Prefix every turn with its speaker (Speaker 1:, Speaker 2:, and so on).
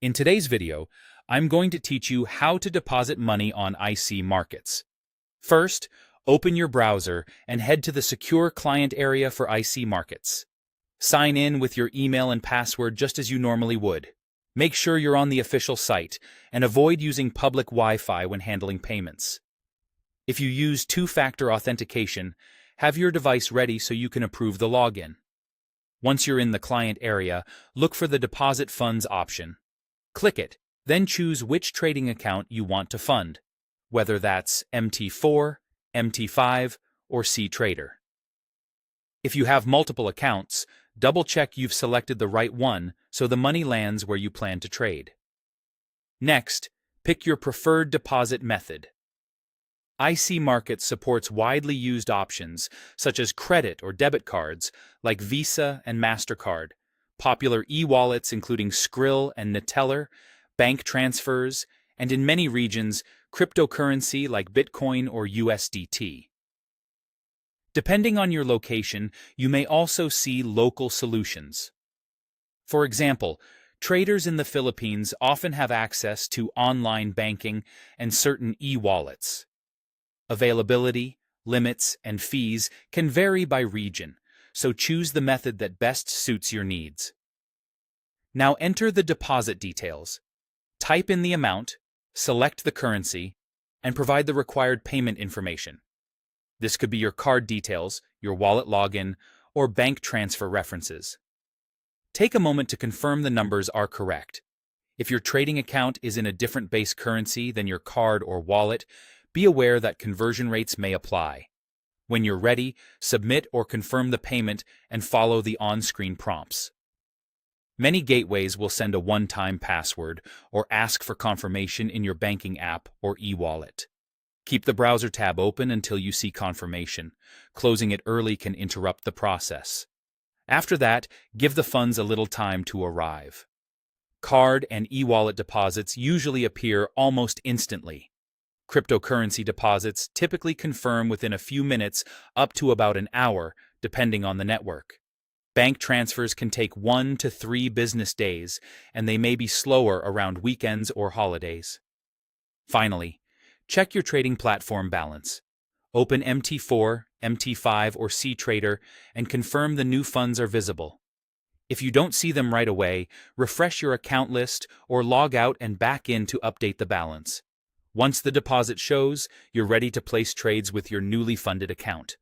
Speaker 1: In today's video, I'm going to teach you how to deposit money on IC markets. First, open your browser and head to the Secure Client area for IC markets. Sign in with your email and password just as you normally would. Make sure you're on the official site and avoid using public Wi-Fi when handling payments. If you use two-factor authentication, have your device ready so you can approve the login. Once you're in the client area, look for the Deposit Funds option. Click it, then choose which trading account you want to fund, whether that's MT4, MT5, or CTrader. If you have multiple accounts, double-check you've selected the right one so the money lands where you plan to trade. Next, pick your preferred deposit method. IC Markets supports widely used options such as credit or debit cards like Visa and MasterCard, popular e-wallets including Skrill and Neteller, bank transfers, and in many regions, cryptocurrency like Bitcoin or USDT. Depending on your location, you may also see local solutions. For example, traders in the Philippines often have access to online banking and certain e-wallets. Availability, limits, and fees can vary by region, so choose the method that best suits your needs. Now enter the deposit details. Type in the amount, select the currency, and provide the required payment information. This could be your card details, your wallet login, or bank transfer references. Take a moment to confirm the numbers are correct. If your trading account is in a different base currency than your card or wallet, be aware that conversion rates may apply. When you're ready, submit or confirm the payment and follow the on-screen prompts. Many gateways will send a one-time password or ask for confirmation in your banking app or e-wallet. Keep the browser tab open until you see confirmation. Closing it early can interrupt the process. After that, give the funds a little time to arrive. Card and e-wallet deposits usually appear almost instantly. Cryptocurrency deposits typically confirm within a few minutes up to about an hour, depending on the network. Bank transfers can take 1 to 3 business days, and they may be slower around weekends or holidays. Finally, check your trading platform balance. Open MT4, MT5, or CTrader and confirm the new funds are visible. If you don't see them right away, refresh your account list or log out and back in to update the balance. Once the deposit shows, you're ready to place trades with your newly funded account.